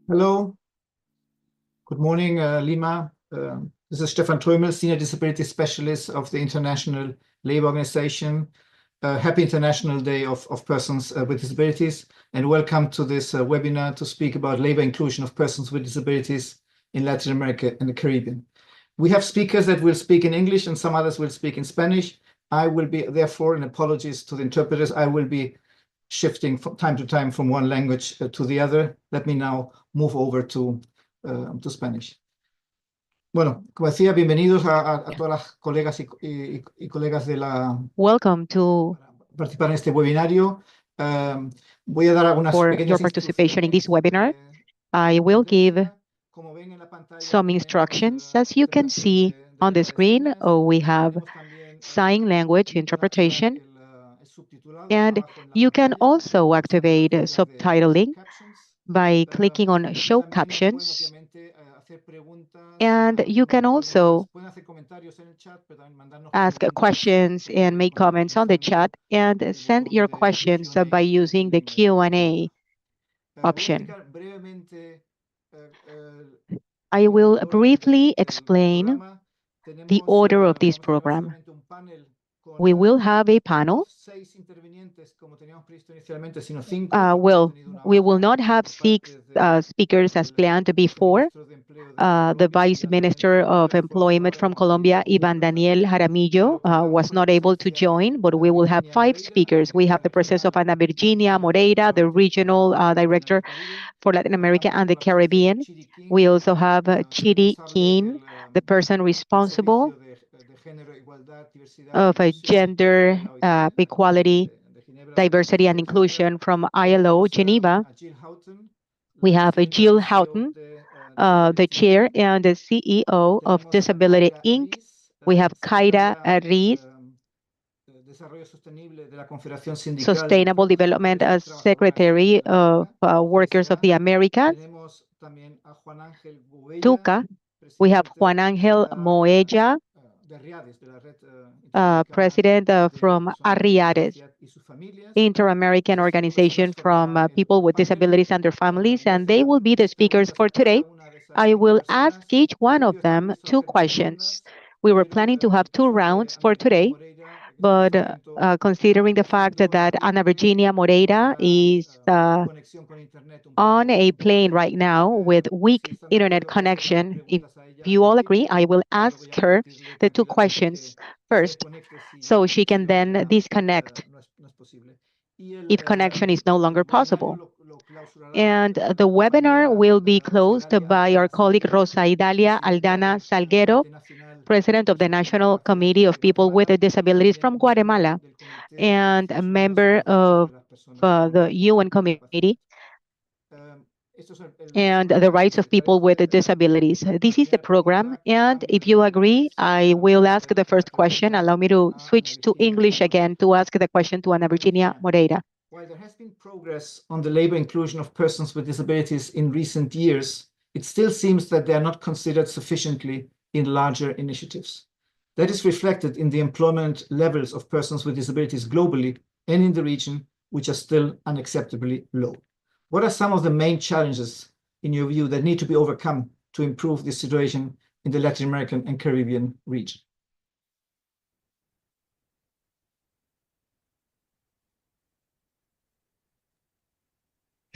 Hello, good morning, Lima. This is Stefan Trömel, Senior Disability Specialist of the International Labour Organization. Happy International Day of Persons with Disabilities, and welcome to this webinar to speak about labor inclusion of persons with disabilities in Latin America and the Caribbean. We have speakers that will speak in English and some others will speak in Spanish. I will be, therefore, and apologies to the interpreters, I will be shifting from time to time from one language to the other. Let me now move over to Spanish. Bueno, como decía, bienvenidos a todas las colegas y colegas de la Welcome to participar en este webinario. Voy a dar algunas for pequeñas your participation in this webinar. I will give some instructions. As you can see on the screen, we have sign language interpretation, and you can also activate subtitling by clicking on Show Captions, and you can also ask questions and make comments on the chat and send your questions by using the Q&A option. I will briefly explain the order of this program. We will have a panel. We will not have six speakers as planned before. The Vice Minister of Employment from Colombia, Ivan Daniel Jaramillo, was not able to join, but we will have 5 speakers. We have the presence of Ana Virginia Moreira, the Regional Director for Latin America and the Caribbean. We also have Chidi Keene, the person responsible of gender equality, diversity and inclusion from ILO Geneva. We have Jill Houghton, the chair and the CEO of Disability Inc. We have Kaira Riz, Sustainable Development Secretary of Workers of the Americas. Tuca. We have Juan Ángel Moella, President from Arriares, Inter-American Organization from People with Disabilities and their families, and they will be the speakers for today. I will ask each one of them 2 questions. We were planning to have 2 rounds for today, but considering the fact that Ana Virginia Moreira is on a plane right now with weak internet connection, if you all agree, I will ask her the 2 questions first, so she can then disconnect if connection is no longer possible. And the webinar will be closed by our colleague Rosa Idalia Aldana Salguero, President of the National Committee of People with Disabilities from Guatemala, and a member of the UN Committee and the rights of people with disabilities. This is the program, and if you agree, I will ask the first question. Allow me to switch to English again to ask the question to Ana Virginia Moreira. While there has been progress on the labor inclusion of persons with disabilities in recent years, it still seems that they are not considered sufficiently in larger initiatives. That is reflected in the employment levels of persons with disabilities globally and in the region, which are still unacceptably low. What are some of the main challenges, in your view, that need to be overcome to improve this situation in the Latin American and Caribbean region?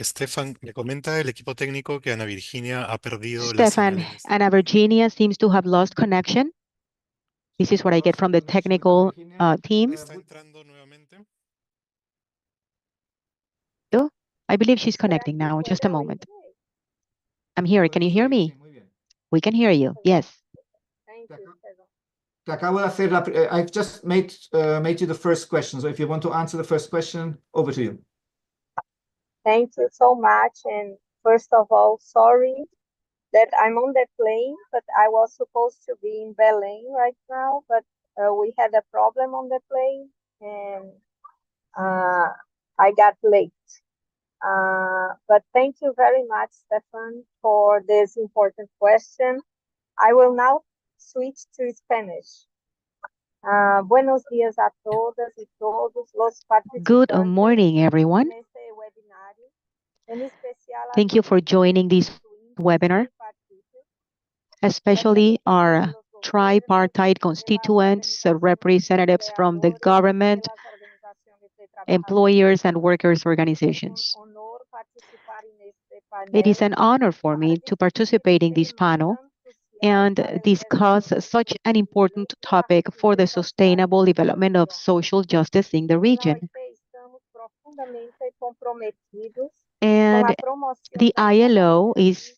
Stefan, me comenta el equipo técnico que Ana Virginia ha perdido la Stefan, señal. Ana Virginia seems to have lost connection. This is what I get from the technical team. ¿Está entrando nuevamente? I believe she's connecting now. Just a moment. I'm here. Can you hear me? We can hear you. Yes. I've just made you the first question. So if you want to answer the first question, over to you. Thank you so much. And first of all, sorry that I'm on the plane, but I was supposed to be in Belém right now, but we had a problem on the plane and I got late. But thank you very much, Stefan, for this important question. I will now switch to Spanish. Buenos días a todas y todos los participantes. Good morning, everyone. Thank you for joining this webinar, especially our tripartite constituents, representatives from the government, employers, and workers' organizations. It is an honor for me to participate in this panel and discuss such an important topic for the sustainable development of social justice in the region. And the ILO is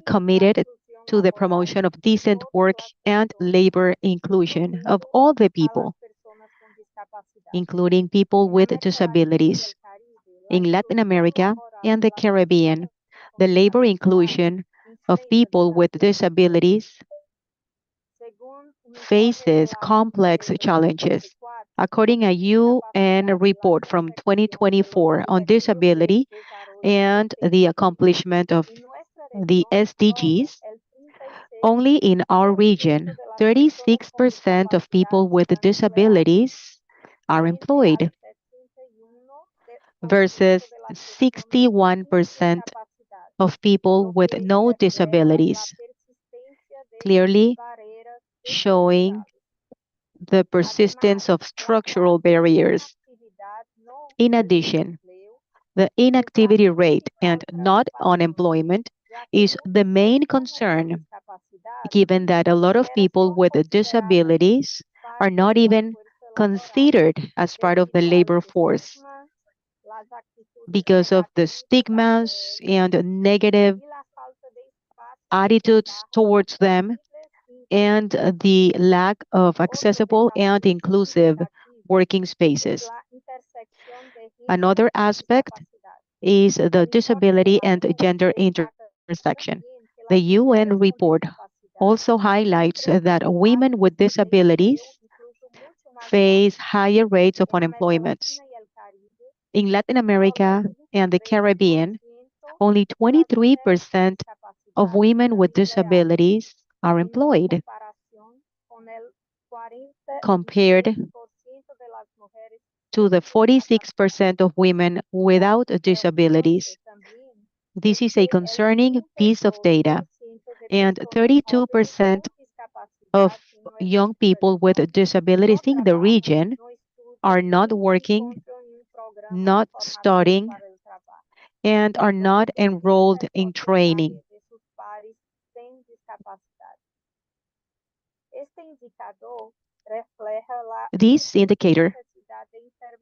committed to the promotion of decent work and labor inclusion of all the people, including people with disabilities. In Latin America and the Caribbean, the labor inclusion of people with disabilities faces complex challenges. According to a UN report from 2024 on disability and the accomplishment of the SDGs, only in our region, 36% of people with disabilities are employed versus 61% of people with no disabilities, clearly showing the persistence of structural barriers. In addition, the inactivity rate and not unemployment is the main concern, given that a lot of people with disabilities are not even considered as part of the labor force because of the stigmas and negative attitudes towards them and the lack of accessible and inclusive working spaces. Another aspect is the disability and gender intersection. The UN report also highlights that women with disabilities face higher rates of unemployment. In Latin America and the Caribbean, only 23% of women with disabilities are employed, compared to the 46% of women without disabilities. This is a concerning piece of data, and 32% of young people with disabilities in the region are not working, not studying, and are not enrolled in training. This indicator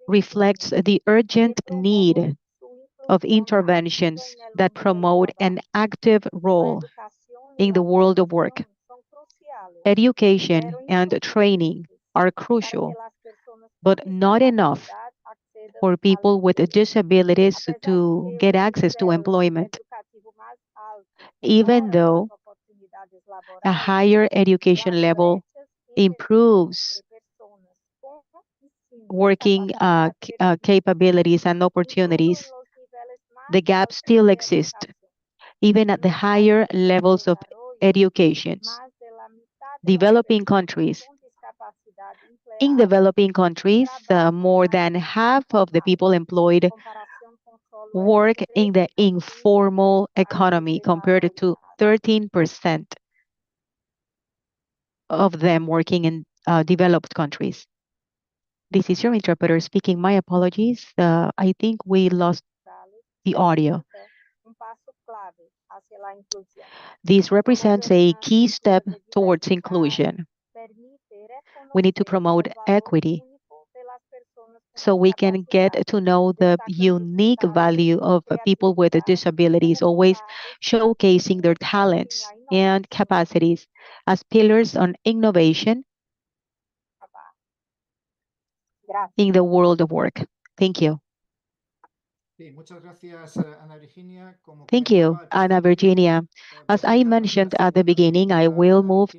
reflects the urgent need of interventions that promote an active role in the world of work. Education and training are crucial, but not enough for people with disabilities to get access to employment. Even though a higher education level improves working capabilities and opportunities, the gap still exists, even at the higher levels of education. Developing countries. In developing countries, more than half of the people employed work in the informal economy, compared to 13% of them working in developed countries. This is your interpreter speaking. My apologies. I think we lost the audio. This represents a key step towards inclusion. We need to promote equity so we can get to know the unique value of people with disabilities, always showcasing their talents and capacities as pillars on innovation in the world of work. Thank you. Thank you, Ana Virginia. As I mentioned at the beginning, I will move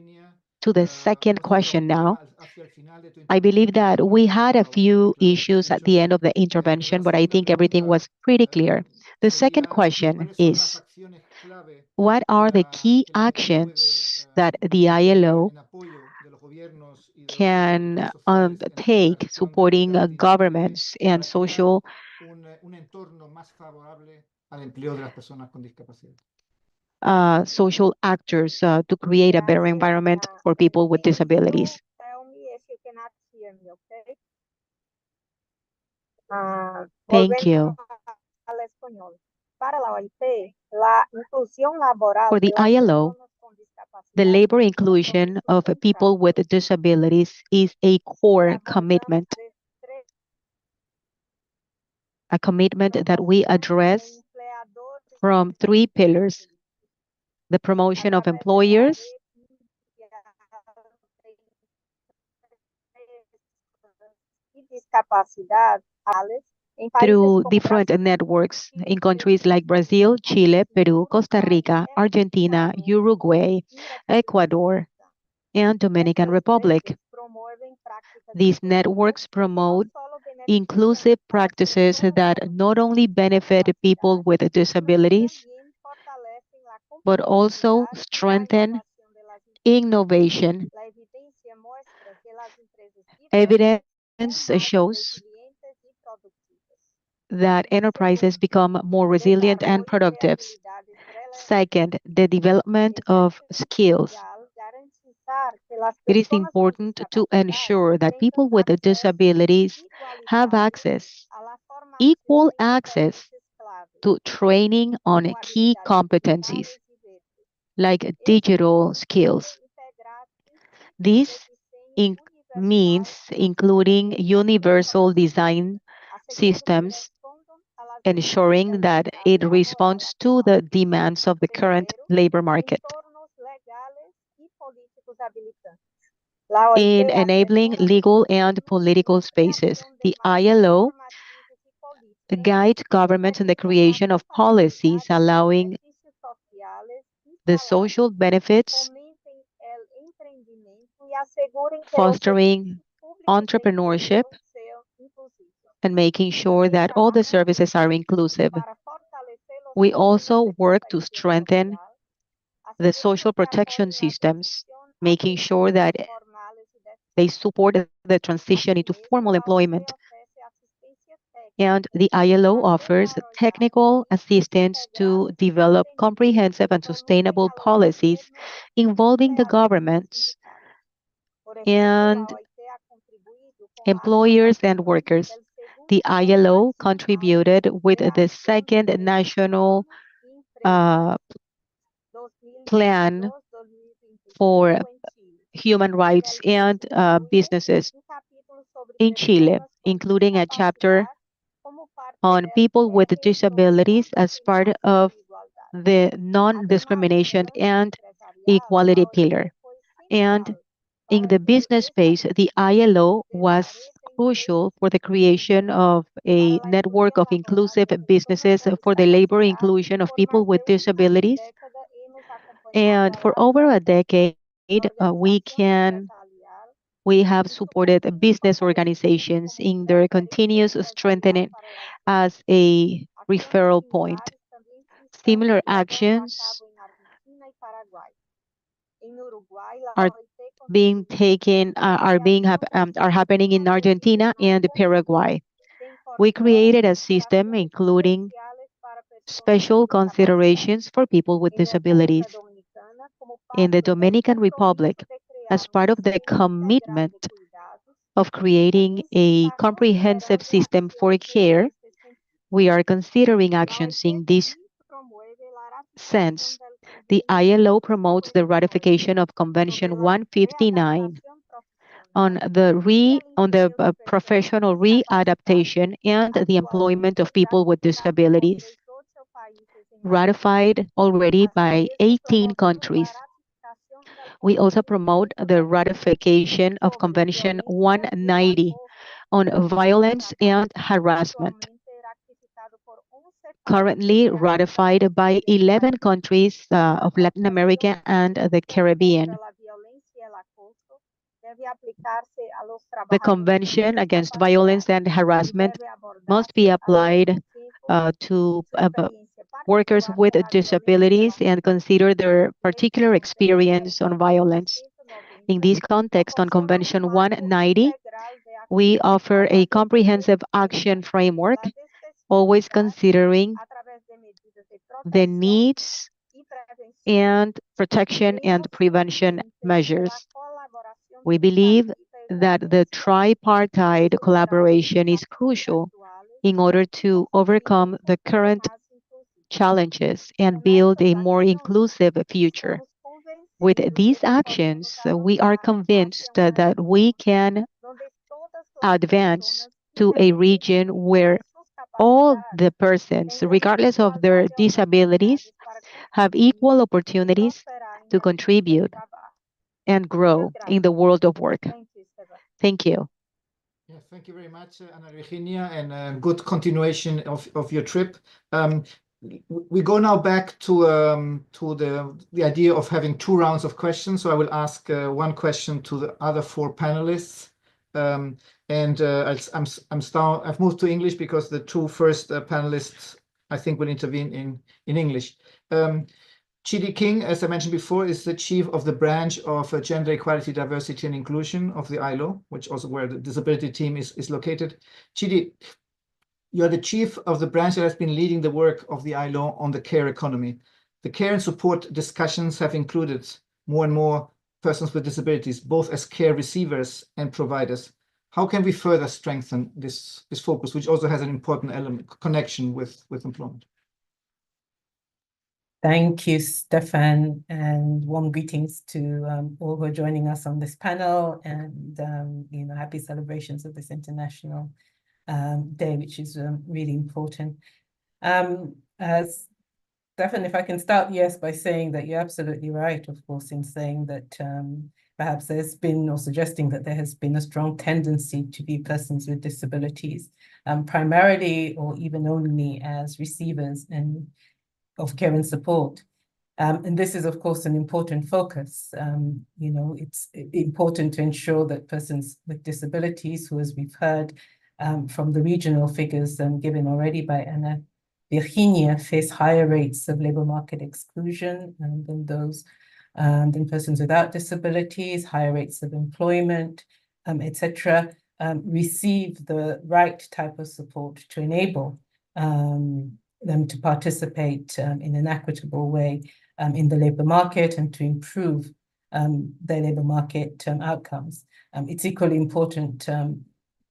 to the second question now. I believe that we had a few issues at the end of the intervention, but I think everything was pretty clear. The second question is, what are the key actions that the ILO can take supporting governments and social al empleo de las personas con discapacidad. Social actors to create a better environment for people with disabilities. Tell me if you cannot hear me, okay? Thank you. Al español. Para la OIT, la inclusión laboral For the de las ILO, personas con discapacidad the labor es un inclusion of compromiso people with central. disabilities is a core Abordamos commitment, de tres a commitment that we promoción de address empleadores from three pillars: the a promotion of través de la employers red mundial de discapacidad en países through como different Brasil, networks in Chile, countries Perú, like Brazil, Chile, Peru, Argentina, Costa Rica, Uruguay, Argentina, Uruguay, Ecuador, and Dominican Republic. These networks promote inclusive practices that not only benefit people with disabilities, but also strengthen innovation. Evidence shows that enterprises become more resilient and productive. Second, the development of skills. It is important to ensure that people with disabilities have equal access to training on key competencies like digital skills. This means including universal design systems, ensuring that it responds to the demands of the current labor market. In enabling legal and political spaces, the ILO guides governments in the creation of policies allowing the social benefits, fostering entrepreneurship, and making sure that all the services are inclusive. We also work to strengthen the social protection systems, making sure that they support the transition into formal employment. And the ILO offers technical assistance to develop comprehensive and sustainable policies involving the governments and employers and workers. The ILO contributed with the second national plan for human rights and businesses in Chile, including a chapter on people with disabilities as part of the non-discrimination and equality pillar. And in the business space, the ILO was crucial for the creation of a network of inclusive businesses for the labor inclusion of people with disabilities. And for over a decade, we have supported business organizations in their continuous strengthening as a referral point. Similar actions are happening in Argentina and Paraguay. We created a system including special considerations for people with disabilities. In the Dominican Republic, as part of the commitment of creating a comprehensive system for care, we are considering actions in this sense. The ILO promotes the ratification of Convention 159 on the professional readaptation and the employment of people with disabilities, ratified already by 18 countries. We also promote the ratification of Convention 190 on violence and harassment, currently ratified by 11 countries of Latin America and the Caribbean. The Convention Against Violence and Harassment must be applied to workers with disabilities and consider their particular experience on violence. In this context, on Convention 190, we offer a comprehensive action framework, always considering the needs and protection and prevention measures. We believe that the tripartite collaboration is crucial in order to overcome the current challenges and build a more inclusive future. With these actions, we are convinced that we can advance to a region where all the persons, regardless of their disabilities, have equal opportunities to contribute and grow in the world of work. Thank you. Yeah, thank you very much, Ana Virginia, and good continuation of your trip. We go now back to the idea of having 2 rounds of questions. So I will ask 1 question to the other 4 panelists. I've moved to English because the 2 first panelists, I think, will intervene in English. Chidi King, as I mentioned before, is the chief of the branch of Gender Equality, Diversity and Inclusion of the ILO, which also where the disability team is located. Chidi, you are the chief of the branch that has been leading the work of the ILO on the care economy. The care and support discussions have included more and more persons with disabilities, both as care receivers and providers. How can we further strengthen this focus, which also has an important element connection with employment? Thank you, Stefan, and warm greetings to all who are joining us on this panel, and happy celebrations of this International Day, which is really important. As Stefan, if I can start, yes, by saying that you're absolutely right, of course, in saying that perhaps there's been, or suggesting that there has been a strong tendency to view persons with disabilities primarily or even only as receivers of care and support. And this is, of course, an important focus. It's important to ensure that persons with disabilities, who, as we've heard from the regional figures given already by Ana Virginia, face higher rates of labor market exclusion than persons without disabilities, higher rates of employment, etc., receive the right type of support to enable them to participate in an equitable way in the labor market and to improve their labor market outcomes. It's equally important,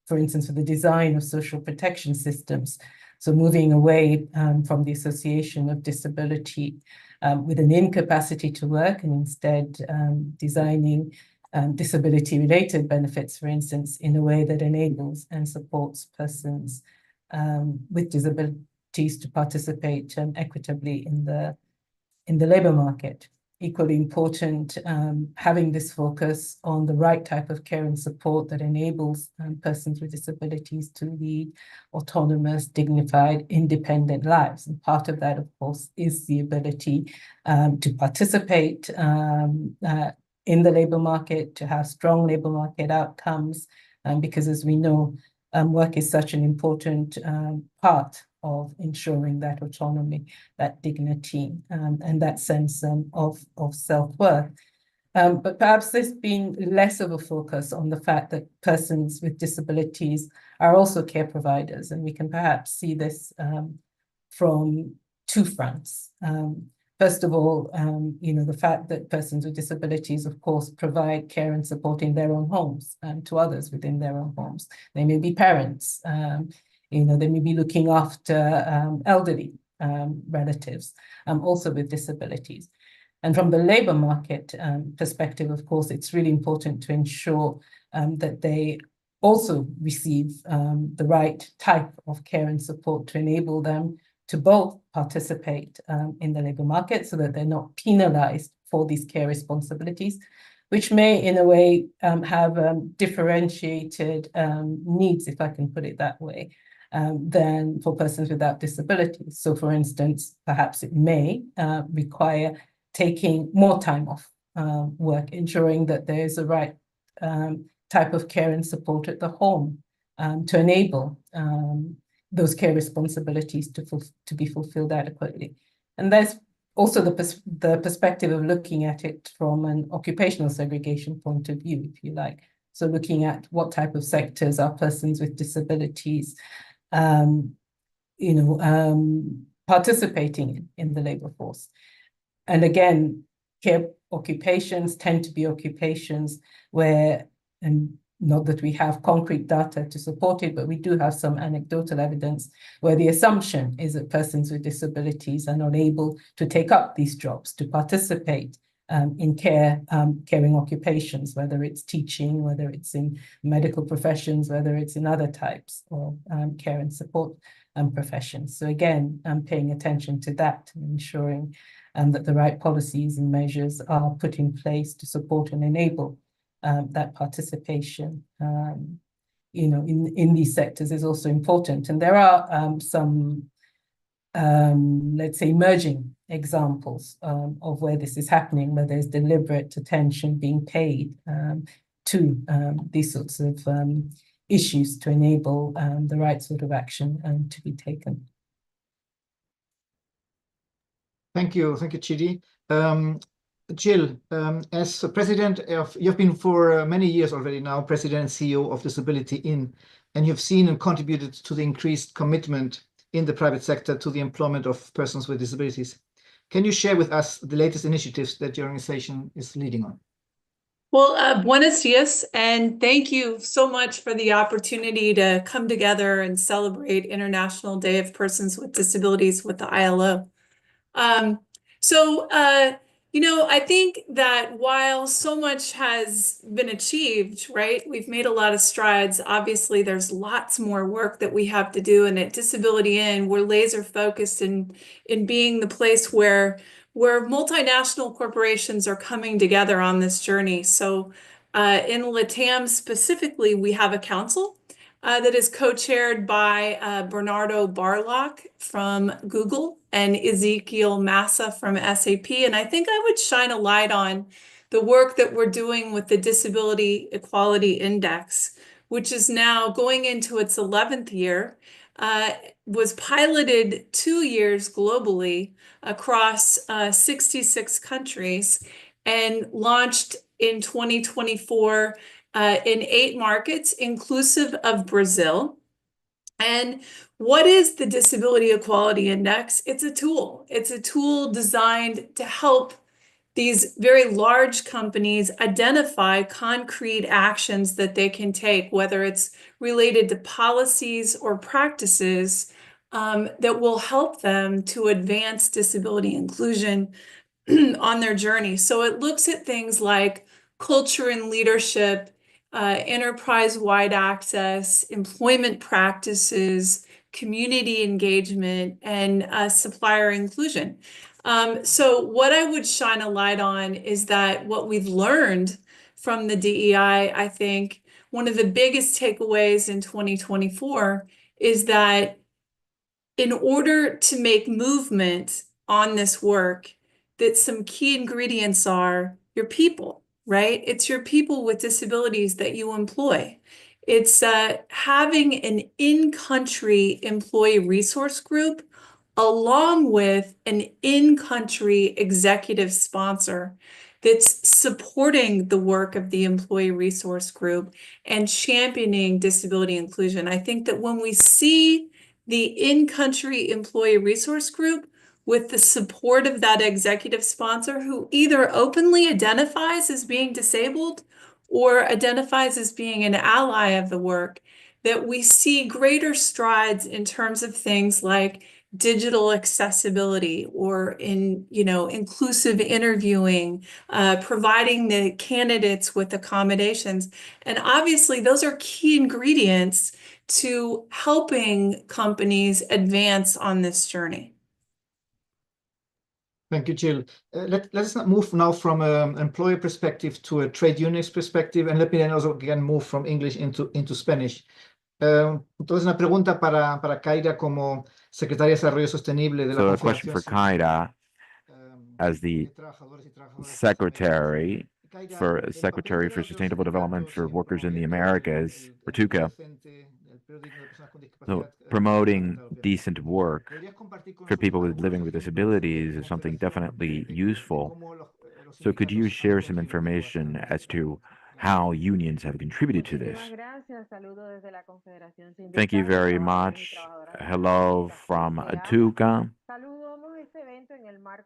for instance, for the design of social protection systems. So moving away from the association of disability with an incapacity to work, and instead designing disability-related benefits, for instance, in a way that enables and supports persons with disabilities to participate equitably in the labor market. Equally important, having this focus on the right type of care and support that enables persons with disabilities to lead autonomous, dignified, independent lives. And part of that, of course, is the ability to participate in the labor market, to have strong labor market outcomes, because as we know, work is such an important part of ensuring that autonomy, that dignity, and that sense of self-worth. But perhaps there's been less of a focus on the fact that persons with disabilities are also care providers, and we can perhaps see this from 2 fronts. First of all, the fact that persons with disabilities, of course, provide care and support in their own homes to others within their own homes. They may be parents, they may be looking after elderly relatives, also with disabilities. And from the labor market perspective, of course, it's really important to ensure that they also receive the right type of care and support to enable them to both participate in the labor market so that they're not penalized for these care responsibilities, which may, in a way, have differentiated needs, if I can put it that way, than for persons without disabilities. So, for instance, perhaps it may require taking more time off work, ensuring that there is the right type of care and support at the home to enable those care responsibilities to be fulfilled adequately. And there's also the perspective of looking at it from an occupational segregation point of view, if you like. So looking at what type of sectors are persons with disabilities participating in the labor force. And again, care occupations tend to be occupations where, and not that we have concrete data to support it, but we do have some anecdotal evidence where the assumption is that persons with disabilities are not able to take up these jobs, to participate in caring occupations, whether it's teaching, whether it's in medical professions, whether it's in other types of care and support professions. So again, paying attention to that and ensuring that the right policies and measures are put in place to support and enable that participation, in these sectors is also important. And there are some, let's say, emerging examples of where this is happening, where there's deliberate attention being paid to these sorts of issues to enable the right sort of action to be taken. Thank you, Chidi. Jill, as president of, you've been for many years already now, president and CEO of Disability In, and you've seen and contributed to the increased commitment in the private sector to the employment of persons with disabilities. Can you share with us the latest initiatives that your organization is leading on? Well, buenos dias, and thank you so much for the opportunity to come together and celebrate International Day of Persons with Disabilities with the ILO. I think that while so much has been achieved, right, we've made a lot of strides. Obviously, there's lots more work that we have to do. And at Disability In, we're laser focused in being the place where multinational corporations are coming together on this journey. So in LATAM specifically, we have a council that is co-chaired by Bernardo Barlock from Google and Ezekiel Massa from SAP. And I think I would shine a light on the work that we're doing with the Disability Equality Index, which is now going into its 11th year, was piloted 2 years globally across 66 countries and launched in 2024 in 8 markets, inclusive of Brazil. And what is the Disability Equality Index? It's a tool. It's a tool designed to help these very large companies identify concrete actions that they can take, whether it's related to policies or practices that will help them to advance disability inclusion on their journey. So it looks at things like culture and leadership, enterprise-wide access, employment practices, community engagement, and supplier inclusion. So what I would shine a light on is that what we've learned from the DEI, I think one of the biggest takeaways in 2024 is that in order to make movement on this work, that some key ingredients are your people, right? It's your people with disabilities that you employ. It's having an in-country employee resource group along with an in-country executive sponsor that's supporting the work of the employee resource group and championing disability inclusion. I think that when we see the in-country employee resource group with the support of that executive sponsor who either openly identifies as being disabled or identifies as being an ally of the work, that we see greater strides in terms of things like digital accessibility or inclusive interviewing, providing the candidates with accommodations. And obviously those are key ingredients to helping companies advance on this journey. Thank you, Jill. Let's move now from an employer perspective to a trade unionist perspective, and let me then also again move from English into Spanish. Entonces, una pregunta para Kaira como secretaria de Desarrollo Sostenible de la So a question for Kaira as the Secretary for Sustainable Development for Workers in the Americas, for TUCA. So promoting decent work for people living with disabilities is something definitely useful. So could you share some information as to how unions have contributed to this. Thank you very much. Hello from Atuca.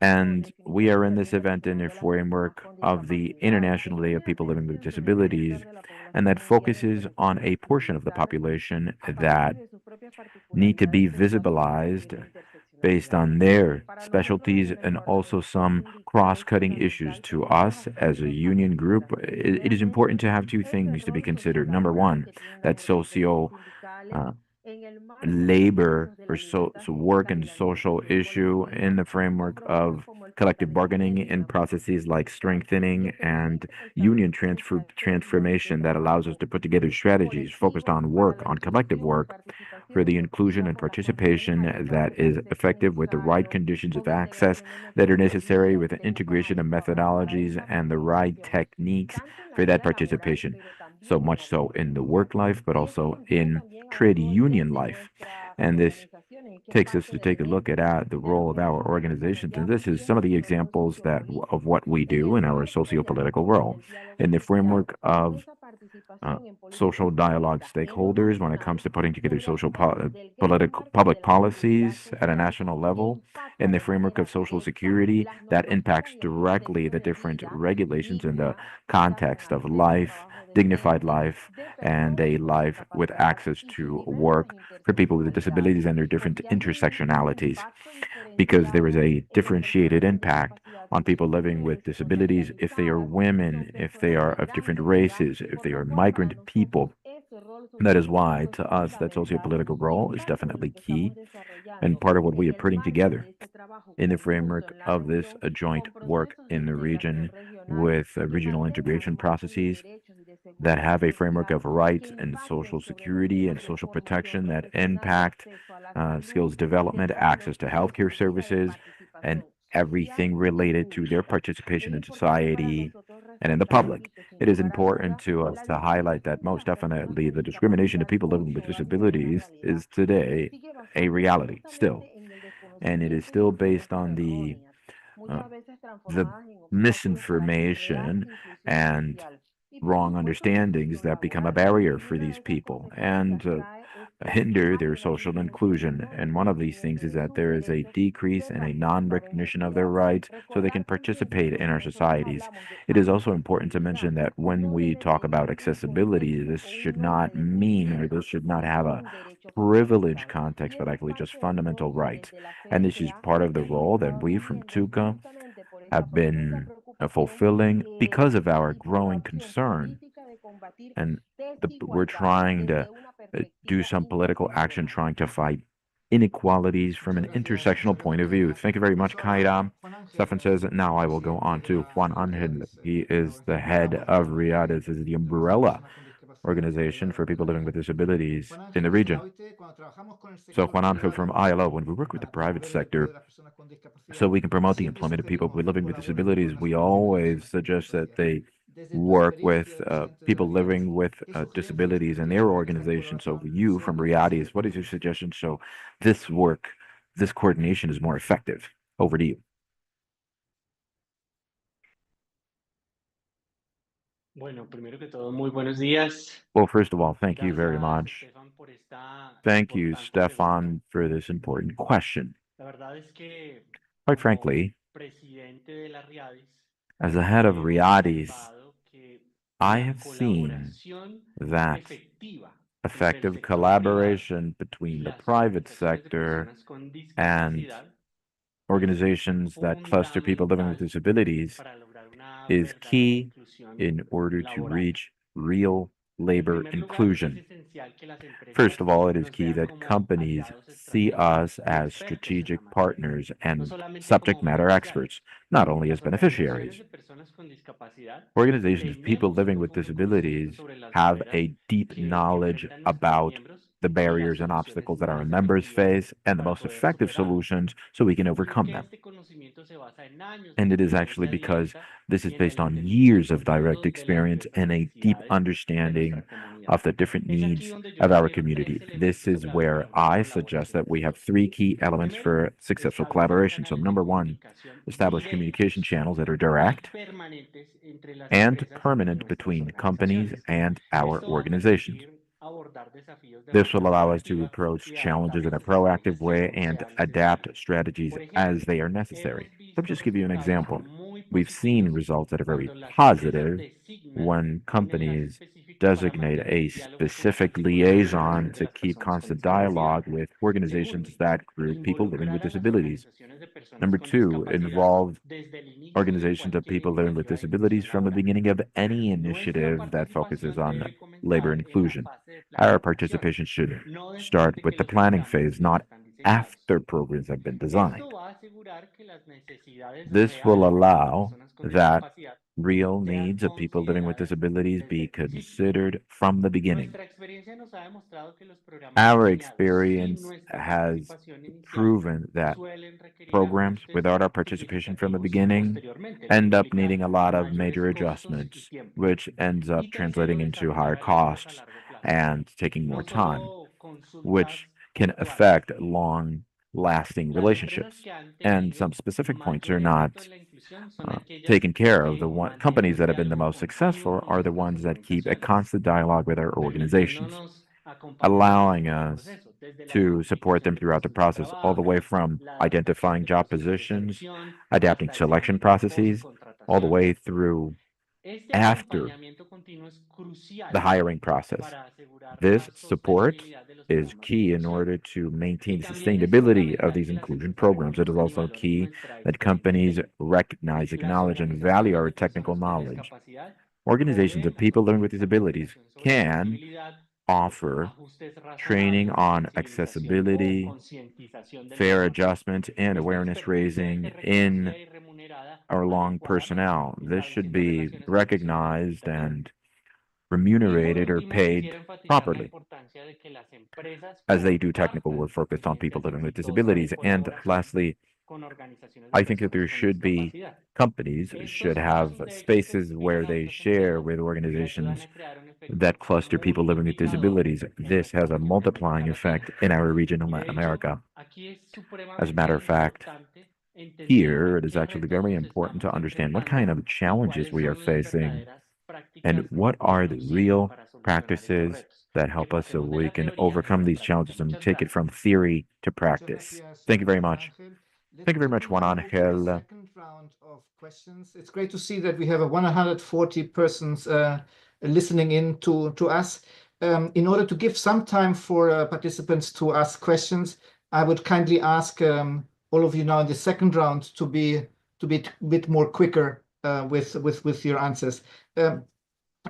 And we are in this event in the framework of the International Day of People Living with Disabilities, and that focuses on a portion of the population that need to be visibilized based on their specialties and also some cross-cutting issues to us as a union group. It is important to have two things to be considered. Number one, that socio labor or so work and social issue in the framework of collective bargaining in processes like strengthening and union transformation that allows us to put together strategies focused on work, on collective work for the inclusion and participation that is effective with the right conditions of access that are necessary with the integration of methodologies and the right techniques for that participation. So much so in the work life, but also in trade union life. And this takes us to take a look at the role of our organizations. And this is some of the examples of what we do in our socio-political role in the framework of social dialogue stakeholders when it comes to putting together political public policies at a national level in the framework of social security that impacts directly the different regulations in the context of life, dignified life, and a life with access to work for people with disabilities and their different intersectionalities, because there is a differentiated impact on people living with disabilities if they are women, if they are of different races, if they are migrant people. That is why, to us, that socio-political role is definitely key and part of what we are putting together in the framework of this joint work in the region with regional integration processes that have a framework of rights and social security and social protection that impact skills development, access to healthcare services, and everything related to their participation in society and in the public. It is important to us to highlight that most definitely the discrimination of people living with disabilities is today a reality still, and it is still based on uh, the misinformation and wrong understandings that become a barrier for these people and hinder their social inclusion. And one of these things is that there is a decrease and a non-recognition of their rights so they can participate in our societies. It is also important to mention that when we talk about accessibility, this should not mean or this should not have a privilege context, but actually just fundamental rights. And this is part of the role that we from TUCA have been fulfilling because of our growing concern. And we're trying to do some political action, trying to fight inequalities from an intersectional point of view. Thank you very much, Kaira. Stefan says, now I will go on to Juan Angel. He is the head of RIADES, is the umbrella organization for people living with disabilities in the region. So Juan Angel from ILO, when we work with the private sector, so we can promote the employment of people living with disabilities, we always suggest that they work with people living with disabilities in their organization. So you from Riyadis, what is your suggestion so this work, this coordination is more effective? Over to you. Bueno, primero que todo, muy buenos días. Well, first of all, thank you very Gracias, much. Stefan, por esta Thank you, importante Stefan, pregunta. for this important question. La verdad es que, Quite como frankly, presidente de la RIADIS, as the head of hemos Riyadis, observado que I la have seen colaboración that efectiva entre el effective sector privado collaboration y between the las private organizaciones de sector personas con and discapacidad organizations that cluster people living with fundamental disabilities para lograr una is verdadera key inclusión in order to laboral. reach real En labor primer lugar, es inclusion. esencial que las empresas First of all, it is nos key vean that como companies aliados see us estratégicos y as expertos en la strategic materia, partners no and solamente subject como matter beneficiarios. experts, not only as Las organizaciones beneficiaries. de personas con discapacidad Organizations of people tenemos living with profundo conocimiento disabilities sobre las have barreras a deep que knowledge enfrentan nuestros about miembros the barriers and obstacles that our members face, and the most effective solutions so we can overcome them. And it is actually because this is based on years of direct experience and a deep understanding of the different needs of our community. This is where I suggest that we have three key elements for successful collaboration. So number one, establish communication channels that are direct and permanent between companies and our organizations. This will allow us to approach challenges in a proactive way and adapt strategies as they are necessary. Let me just give you an example. We've seen results that are very positive when companies designate a specific liaison to keep constant dialogue with organizations that group people living with disabilities. Number two, involve organizations of people living with disabilities from the beginning of any initiative that focuses on labor inclusion. Our participation should start with the planning phase, not after programs have been designed. This will allow that real needs of people living with disabilities be considered from the beginning. Our experience has proven that programs without our participation from the beginning end up needing a lot of major adjustments, which ends up translating into higher costs and taking more time, which can affect long-lasting relationships. And some specific points are not taken care of. The companies that have been the most successful are the ones that keep a constant dialogue with our organizations, allowing us to support them throughout the process, all the way from identifying job positions, adapting selection processes, all the way through after the hiring process. This support is key in order to maintain sustainability of these inclusion programs. It is also key that companies recognize, acknowledge, and value our technical knowledge. Organizations of people living with disabilities can offer training on accessibility, fair adjustment, and awareness raising in our long personnel. This should be recognized and remunerated or paid properly, as they do technical work focused on people living with disabilities. And lastly, I think that there should be companies should have spaces where they share with organizations that cluster people living with disabilities. This has a multiplying effect in our region in Latin America. As a matter of fact, here it is actually very important to understand what kind of challenges we are facing and what are the real practices that help us so we can overcome these challenges and take it from theory to practice. Thank you very much. Thank you very much, Juan Angel. Second round of questions. It's great to see that we have 140 persons listening in to us. In order to give some time for participants to ask questions, I would kindly ask all of you now in the second round to be a bit more quicker with your answers.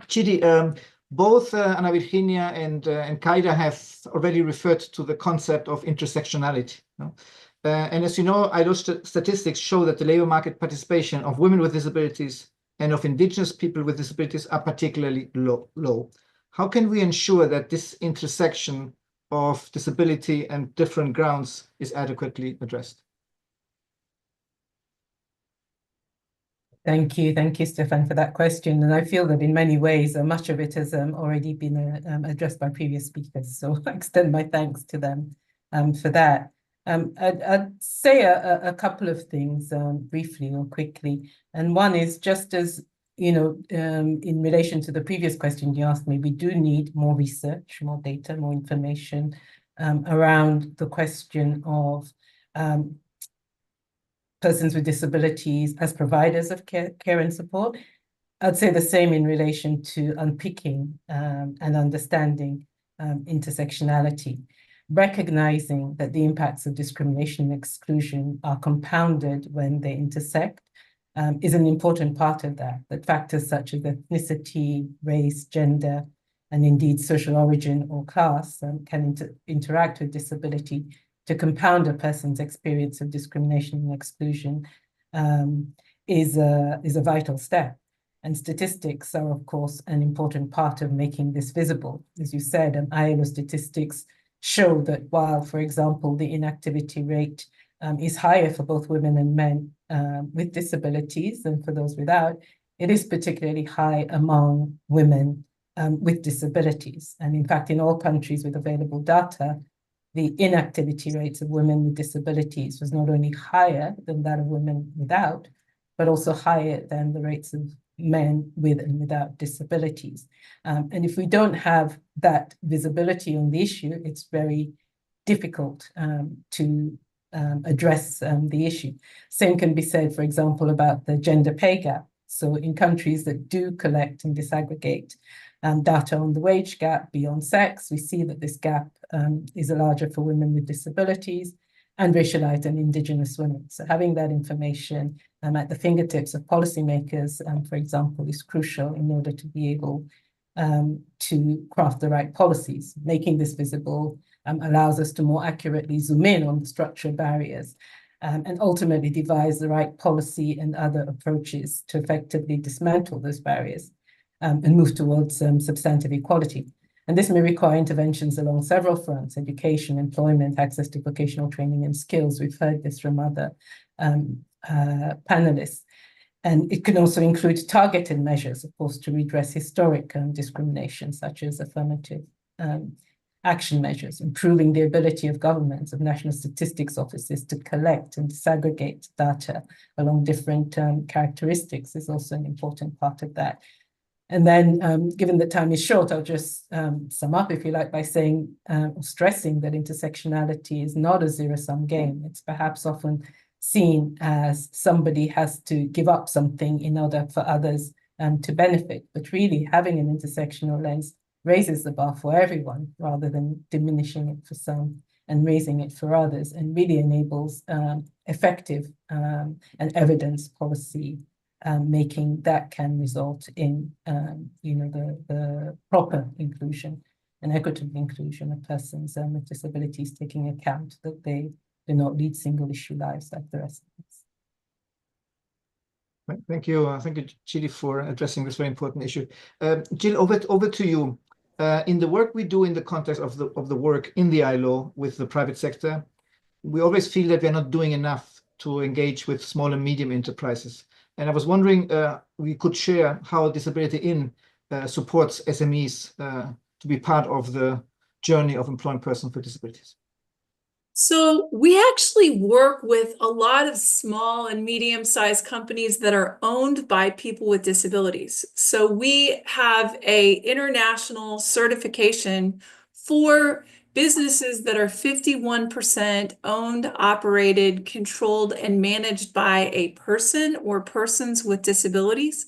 Chidi, both Ana Virginia and Kaida have already referred to the concept of intersectionality. And as you know, ILO statistics show that the labor market participation of women with disabilities and of indigenous people with disabilities are particularly low. How can we ensure that this intersection of disability and different grounds is adequately addressed? Thank you, Stefan, for that question. And I feel that in many ways, much of it has already been addressed by previous speakers. So I extend my thanks to them for that. I'd say a couple of things briefly or quickly. And one is just as, in relation to the previous question you asked me, we do need more research, more data, more information around the question of persons with disabilities as providers of care and support. I'd say the same in relation to unpicking and understanding intersectionality, recognizing that the impacts of discrimination and exclusion are compounded when they intersect is an important part of that factors such as ethnicity, race, gender, and indeed social origin or class can interact with disability to compound a person's experience of discrimination and exclusion is a vital step. And statistics are, of course, an important part of making this visible. As you said, ILO statistics show that while, for example, the inactivity rate is higher for both women and men with disabilities than for those without, it is particularly high among women with disabilities. And in fact, in all countries with available data, the inactivity rates of women with disabilities was not only higher than that of women without, but also higher than the rates of men with and without disabilities. And if we don't have that visibility on the issue, it's very difficult to address the issue. Same can be said, for example, about the gender pay gap. So in countries that do collect and disaggregate data on the wage gap beyond sex, we see that this gap is larger for women with disabilities and racialized and indigenous women. So having that information at the fingertips of policymakers, for example, is crucial in order to be able to craft the right policies. Making this visible allows us to more accurately zoom in on the structural barriers and ultimately devise the right policy and other approaches to effectively dismantle those barriers and move towards substantive equality. And this may require interventions along several fronts: education, employment, access to vocational training and skills. We've heard this from other panelists. And it can also include targeted measures, of course, to redress historic discrimination, such as affirmative action measures. Improving the ability of governments, of national statistics offices to collect and disaggregate data along different characteristics is also an important part of that. And then, given that time is short, I'll just sum up, if you like, by saying, stressing that intersectionality is not a zero-sum game. It's perhaps often seen as somebody has to give up something in order for others to benefit. But really, having an intersectional lens raises the bar for everyone rather than diminishing it for some and raising it for others, and really enables effective and evidence policy making that can result in the proper inclusion and equitable inclusion of persons with disabilities, taking account that they do not lead single issue lives like the rest of us. Thank you, Jill, for addressing this very important issue. Jill, over to you. In the work we do in the context of the work in the ILO with the private sector, we always feel that we're not doing enough to engage with small and medium enterprises. And I was wondering, we could share how Disability In supports SMEs to be part of the journey of employing persons with disabilities. So we actually work with a lot of small and medium-sized companies that are owned by people with disabilities. So we have an international certification for businesses that are 51% owned, operated, controlled, and managed by a person or persons with disabilities.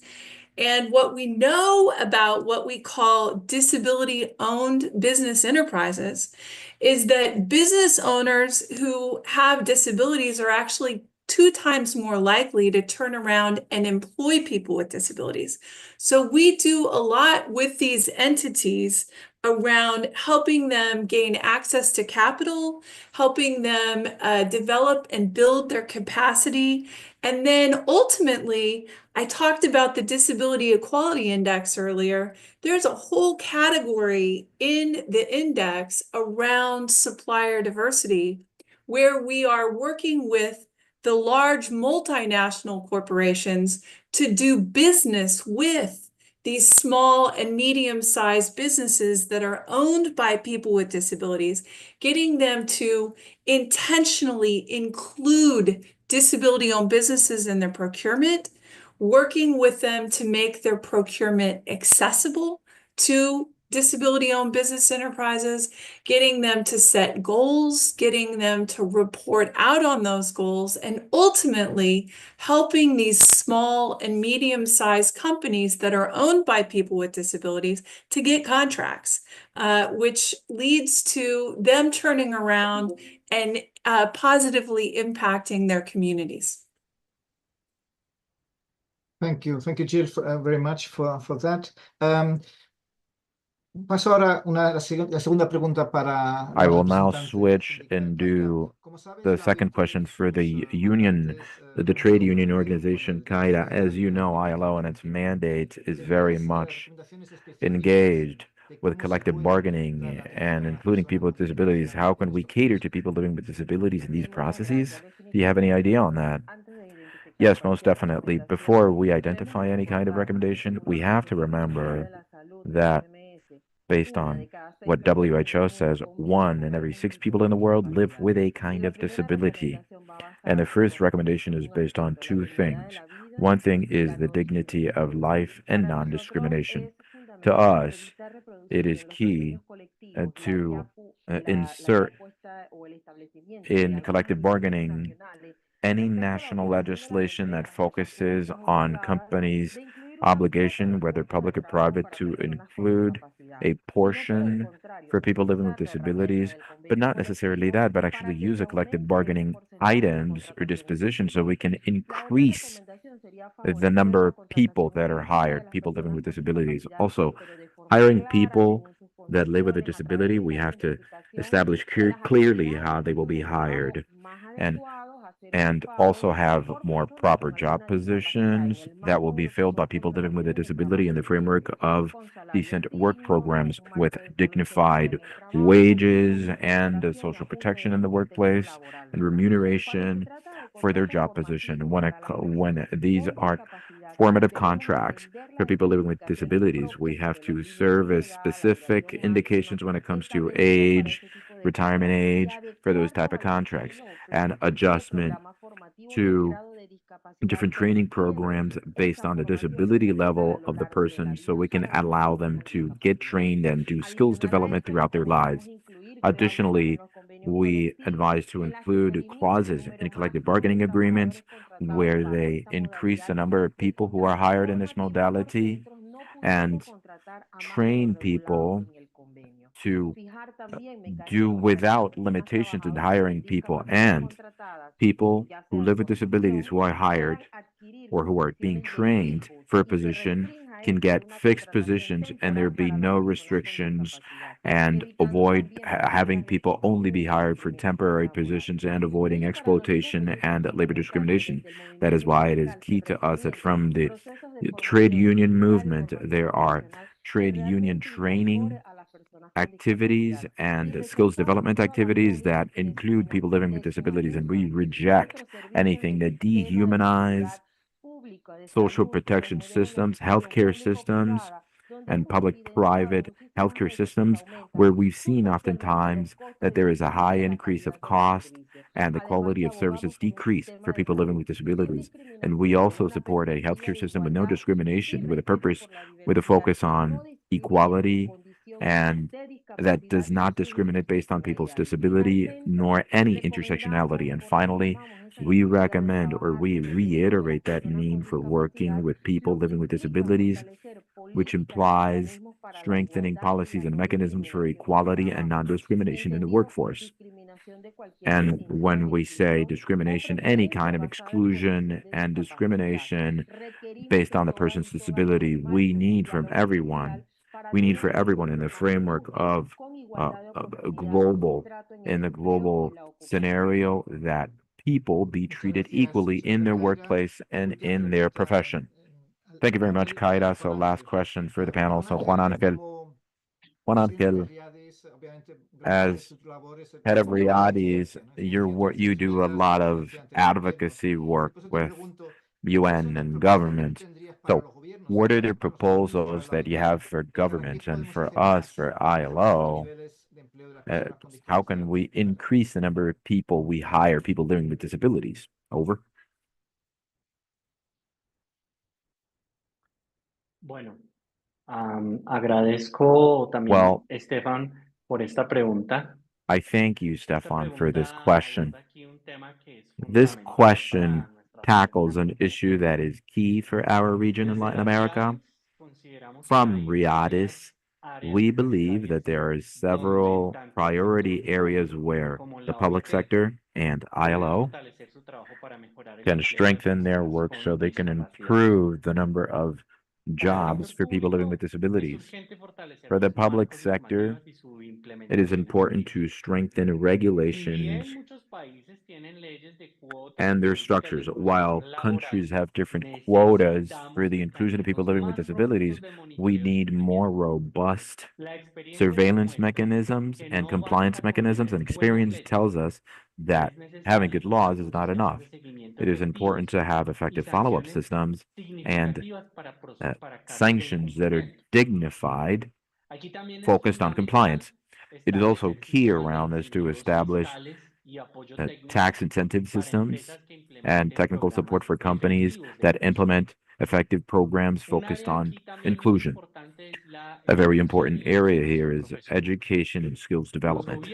And what we know about what we call disability-owned business enterprises is that business owners who have disabilities are actually 2 times more likely to turn around and employ people with disabilities. So we do a lot with these entities around helping them gain access to capital, helping them develop and build their capacity. And then ultimately, I talked about the Disability Equality Index earlier. There's a whole category in the index around supplier diversity, where we are working with the large multinational corporations to do business with these small and medium-sized businesses that are owned by people with disabilities, getting them to intentionally include disability-owned businesses in their procurement, working with them to make their procurement accessible to disability-owned business enterprises, getting them to set goals, getting them to report out on those goals, and ultimately helping these small and medium-sized companies that are owned by people with disabilities to get contracts, which leads to them turning around and positively impacting their communities. Thank you, Jill, very much for that. Paso ahora la segunda pregunta para I will now switch and do the second question for the union, the trade union organization CAIRA. As you know, ILO and its mandate is very much engaged with collective bargaining and including people with disabilities, how can we cater to people living with disabilities in these processes? Do you have any idea on that? Yes, most definitely. Before we identify any kind of recommendation, we have to remember that based on what WHO says, 1 in every 6 people in the world live with a kind of disability. And the first recommendation is based on two things. One thing is the dignity of life and non-discrimination. To us, it is key to insert in collective bargaining any national legislation that focuses on companies' obligation, whether public or private, to include a portion for people living with disabilities, but not necessarily that, but actually use a collective bargaining items or disposition so we can increase the number of people that are hired, people living with disabilities. Also, hiring people that live with a disability, we have to establish clearly how they will be hired and also have more proper job positions that will be filled by people living with a disability in the framework of decent work programs with dignified wages and social protection in the workplace and remuneration for their job position. When these are formative contracts for people living with disabilities, we have to serve as specific indications when it comes to age, retirement age for those type of contracts, and adjustment to different training programs based on the disability level of the person so we can allow them to get trained and do skills development throughout their lives. Additionally, we advise to include clauses in collective bargaining agreements where they increase the number of people who are hired in this modality and train people to do without limitations in hiring people, and people who live with disabilities who are hired or who are being trained for a position can get fixed positions and there be no restrictions and avoid having people only be hired for temporary positions and avoiding exploitation and labor discrimination. That is why it is key to us that from the trade union movement, there are trade union training activities and skills development activities that include people living with disabilities, and we reject anything that dehumanize social protection systems, healthcare systems, and public-private healthcare systems, where we've seen oftentimes that there is a high increase of cost and the quality of services decrease for people living with disabilities. And we also support a healthcare system with no discrimination, with a focus on equality and that does not discriminate based on people's disability nor any intersectionality. And finally, we recommend or we reiterate that need for working with people living with disabilities, which implies strengthening policies and mechanisms for equality and non-discrimination in the workforce. And when we say discrimination, any kind of exclusion and discrimination based on the person's disability, we need for everyone in the framework of in the global scenario that people be treated equally in their workplace and in their profession. Thank you very much, Kaira. So last question for the panel. So Juan Angel, as head of Riades, you do a lot of advocacy work with UN and government. So what are the proposals that you have for government and for us, for ILO? How can we increase the number of people we hire, people living with disabilities? Over. Bueno, agradezco también, Well, Estefan, por esta pregunta. I thank you, Stefan, for this question. aborda aquí un tema que es This fundamental question para nuestra tackles región. an issue that is key for our region in Desde Latin la America. Riades consideramos que From hay Riades, áreas we believe that prioritarias there are donde several tanto el priority sector areas público where como the la public OIT sector and deben ILO fortalecer su trabajo para mejorar el can empleo de strengthen their personas work so con they can discapacidad. improve the number of Para el jobs sector for people living with público es disabilities. urgente fortalecer For the los public marcos sector, normativos y su it is implementación important to efectiva. strengthen Si regulations. bien muchos países tienen leyes de and their structures. While countries have different quotas for the inclusion of people living with disabilities, we need more robust surveillance mechanisms and compliance mechanisms, and experience tells us that having good laws is not enough. It is important to have effective follow-up systems and sanctions that are dignified, focused on compliance. It is also key around us to establish tax incentive systems and technical support for companies that implement effective programs focused on inclusion. A very important area here is education and skills development.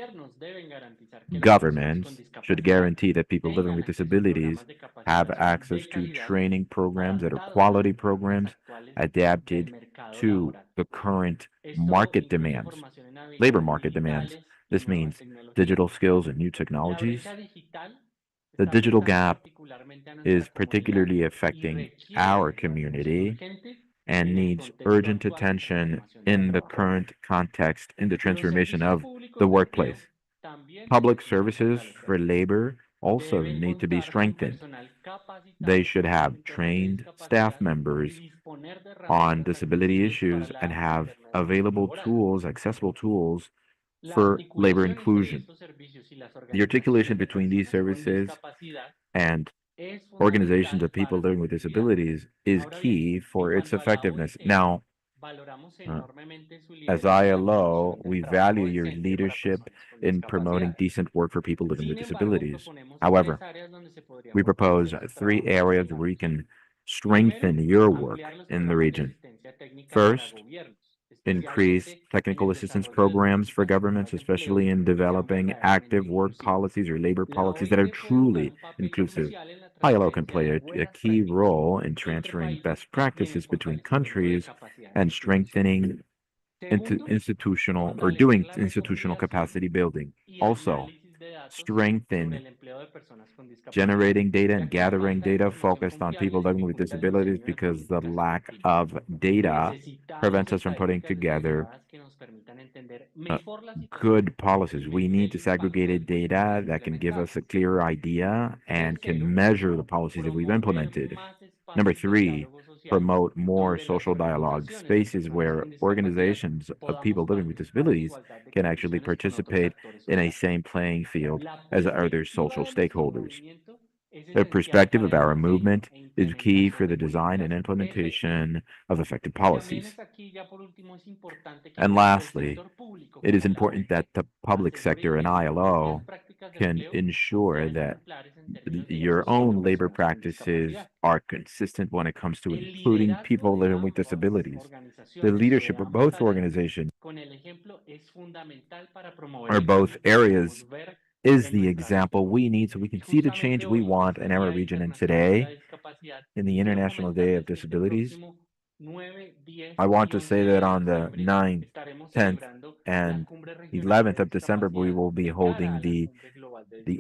Governments should guarantee that people living with disabilities have access to training programs that are quality programs adapted to the current market demands, labor market demands. This means digital skills and new technologies. The digital gap is particularly affecting our community and needs urgent attention in the current context in the transformation of the workplace. Public services for labor also need to be strengthened. They should have trained staff members on disability issues and have available tools, accessible tools for labor inclusion. The articulation between these services and organizations of people living with disabilities is key for its effectiveness. Now, as ILO, we value your leadership in promoting decent work for people living with disabilities. However, we propose 3 areas where you can strengthen your work in the region. First, increase technical assistance programs for governments, especially in developing active work policies or labor policies that are truly inclusive. ILO can play a key role in transferring best practices between countries and strengthening institutional or doing institutional capacity building. Also, strengthen generating data and gathering data focused on people living with disabilities, because the lack of data prevents us from putting together good policies. We need disaggregated data that can give us a clearer idea and can measure the policies that we've implemented. Number 3, promote more social dialogue, spaces where organizations of people living with disabilities can actually participate in a same playing field as other social stakeholders. The perspective of our movement is key for the design and implementation of effective policies. And lastly, it is important that the public sector and ILO can ensure that your own labor practices are consistent when it comes to including people living with disabilities. The leadership of both organizations or both areas is the example we need so we can see the change we want in our region. And today, in the International Day of Disabilities, I want to say that on the 9th, 10th, and 11th of December, we will be holding the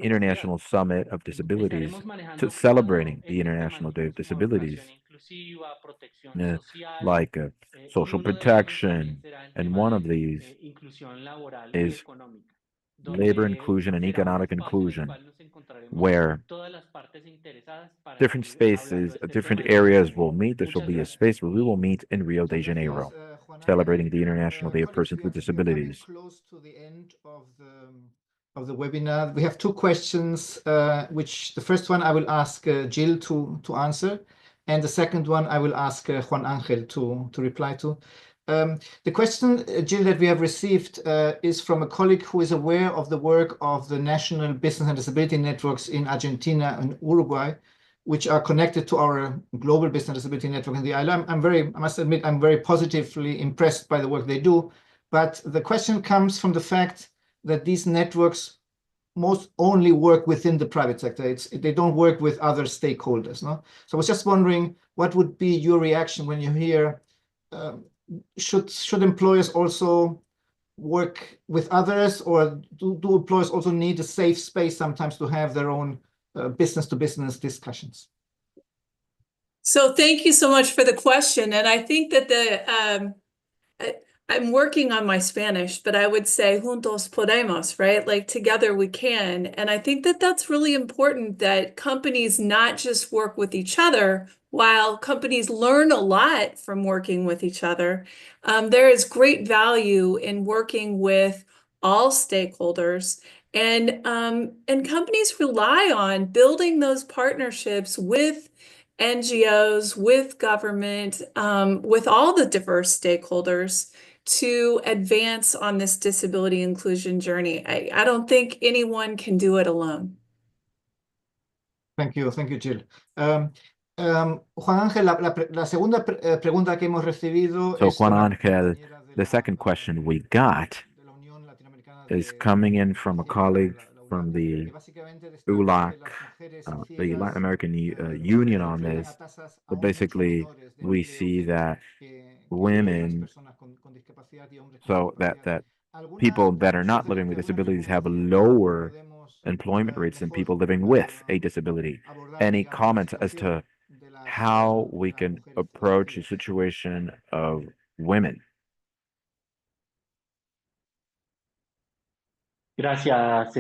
International Summit of Disabilities, to celebrating the International Day of Disabilities, like social protection. And one of these is labor inclusion and economic inclusion, where different spaces, different areas will meet. This will be a space where we will meet in Rio de Janeiro, celebrating the International Day of Persons with Disabilities. Close to the end of the webinar. We have 2 questions, which the first one I will ask Jill to answer, and the second one I will ask Juan Angel to reply to. The question, Jill, that we have received is from a colleague who is aware of the work of the National Business and Disability Networks in Argentina and Uruguay, which are connected to our Global Business and Disability Network in the ILO. I must admit, I'm very positively impressed by the work they do. But the question comes from the fact that these networks most only work within the private sector. They don't work with other stakeholders. No? So I was just wondering, what would be your reaction when you hear should employers also work with others, or do employers also need a safe space sometimes to have their own business-to-business discussions? So thank you so much for the question. And I think that I'm working on my Spanish, but I would say juntos podemos, right? Like together we can. And I think that that's really important that companies not just work with each other, while companies learn a lot from working with each other. There is great value in working with all stakeholders. And companies rely on building those partnerships with NGOs, with government, with all the diverse stakeholders to advance on this disability inclusion journey. I don't think anyone can do it alone. Thank you, Jill. Juan Ángel, la segunda pregunta que hemos recibido So es Juan sobre Ángel, the second question we got is coming in from a colleague from the ULAC, the Latin American Union on this. But basically, we see that women, so that people that are not living with disabilities have lower employment rates than people living with a disability. Any comments as to how we can approach the situation of women? Gracias,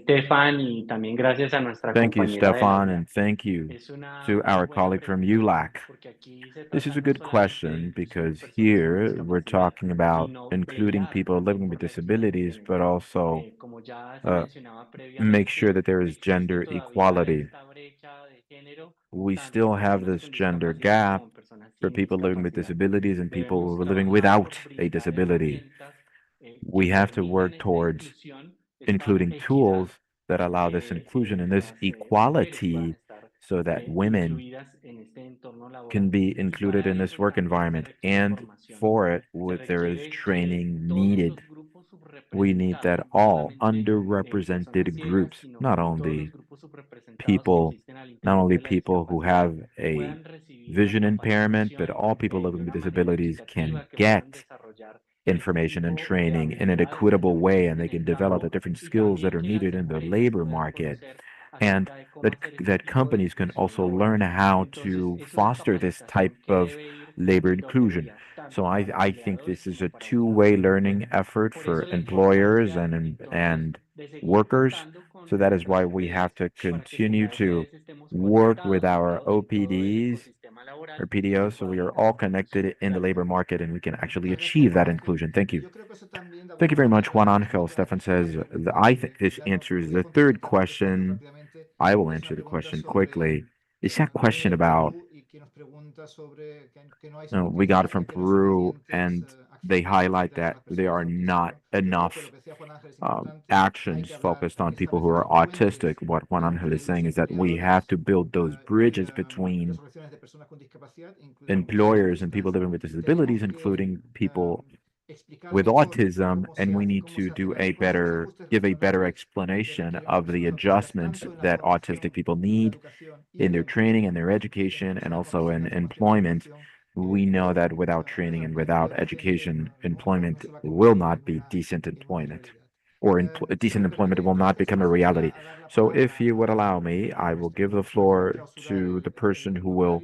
Stefan, y también gracias a nuestra Thank you, compañera del Stefan, aula. and thank you Es una to muy our buena colleague from pregunta, ULAC. porque aquí se This trata is a no good solamente question de because inclusión de personas con here we're discapacidad, talking about sino including velar people en living with corregir la disabilities, but diferencia. also Como ya se uh, mencionaba make previamente, sure that there is existe gender todavía equality. esta brecha de género, We tanto still en have personas this con gender discapacidad gap como en personas for sin people living with discapacidad. disabilities and people Debemos who are living trabajar without por a brindar disability. herramientas que We have to permitan work esta towards inclusión, esta including equidad, tools that allow this que inclusion and this las mujeres puedan equality estar so that women incluidas en este entorno can laboral. be Y included para in this eso work también se environment. requiere And formación. for it, Se there is requiere que training todos needed. los grupos We need that subrepresentados, no all solamente personas underrepresented ciegas, groups, sino not todos los only grupos subrepresentados que people, existen al not interior only de la people who discapacidad, have a puedan recibir la vision impairment, but capacitación all people de living with una manera disabilities can equitativa, que puedan get desarrollar este information and tipo de training in an habilidades que equitable way, and requieren they en can el develop the campo, different y skills that también are que las needed in the empresas labor puedan market, conocer and acerca de cómo that hacer este tipo de companies can inclusión also laboral. learn how Entonces, to es una foster this type capacitación que of debe ir labor de doble inclusion. vía, So tanto para I think empleadores this is como a para two-way empleados. learning effort Por for eso la employers importancia, and entonces, de seguir workers. contando con So that is nuestras why we OPDs have to para que como continue to OPDs estemos work with conectados our todos dentro del OPDs ecosistema laboral or y que PDOs, so we are podamos all hacer inclusión. connected in the Gracias. labor market and we can actually Muchas gracias, achieve Juan that Ángel. inclusion. Thank Y you. yo creo que eso también, de Thank you alguna very much, manera, Juan nos Angel. responde a Stefan la segunda says, pregunta I que think this ya answers nos the ha third contestado question. rápidamente. I will Es answer una the pregunta question sobre quickly. It's that question de about, Perú y que nos pregunta sobre que no hay we got it suficientes, from que no hay Peru, suficientes and they acciones highlight dirigidas a that las there personas are not autistas. Yo creo que lo enough que decía Juan Ángel es importante. Hay actions que hablar, focused hay on que people who establecer are los puentes autistic. What Juan Angel entre is los saying is that we have empleadores to build those bridges y las between organizaciones de personas con discapacidad, incluidas mujeres employers and people autistas. living with Tenemos disabilities, que including people explicar with mejor autism, cómo and we need cómo to se hacen do a esos better, ajustes give a better razonables que explanation requieren las of the personas autistas, adjustments tanto en la that autistic formación, people en la need educación y in en el their empleo. training and their education, and Sabemos que also in existen formaciones y employment. educación We know que that without training and wwithout education, employment will not be decent en ninguna employment, realidad. or Si me decent employment permite, will not entonces become a pasaría reality. a dar la So, palabra if you would allow me, I will give the floor to the person who will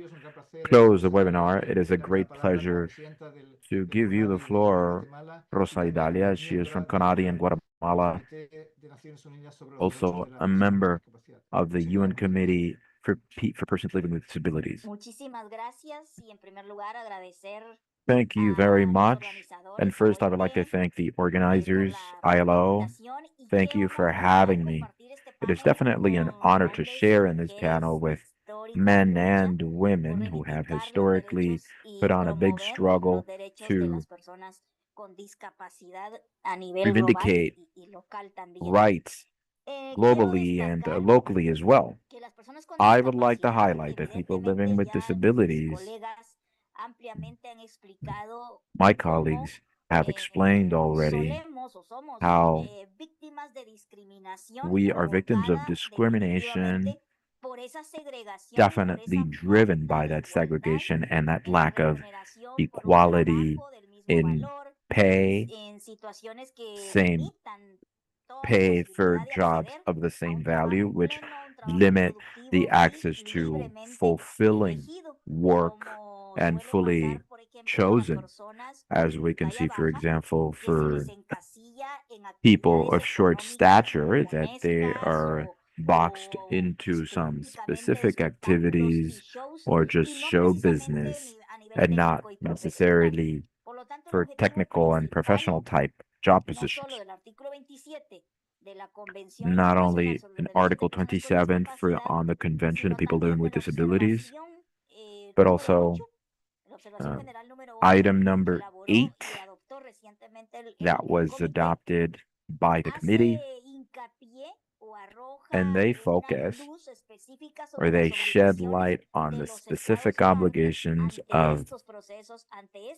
close the webinar. It is a great pleasure to give you the floor, Rosa Idalia. She is from Canadi in Guatemala, also a member of the UN Committee for Persons Living with Disabilities. Thank you very much. And first, I would like to thank the organizers, ILO. Thank you for having me. It is definitely an honor to share in this panel with men and women who have historically put on a big struggle to vindicate rights globally and locally as well. I would like to highlight that people living with disabilities, my colleagues have explained already how we are victims of discrimination, definitely driven by that segregation and that lack of equality in pay, same pay for jobs of the same value, which limit the access to fulfilling work and fully chosen, as we can see, for example, for people of short stature, that they are boxed into some specific activities or just show business and not necessarily for technical and professional type job positions. Not only in Article 27 for on the Convention of People Living with Disabilities, but also item number 8 that was adopted by the committee, and they focus or they shed light on the specific obligations of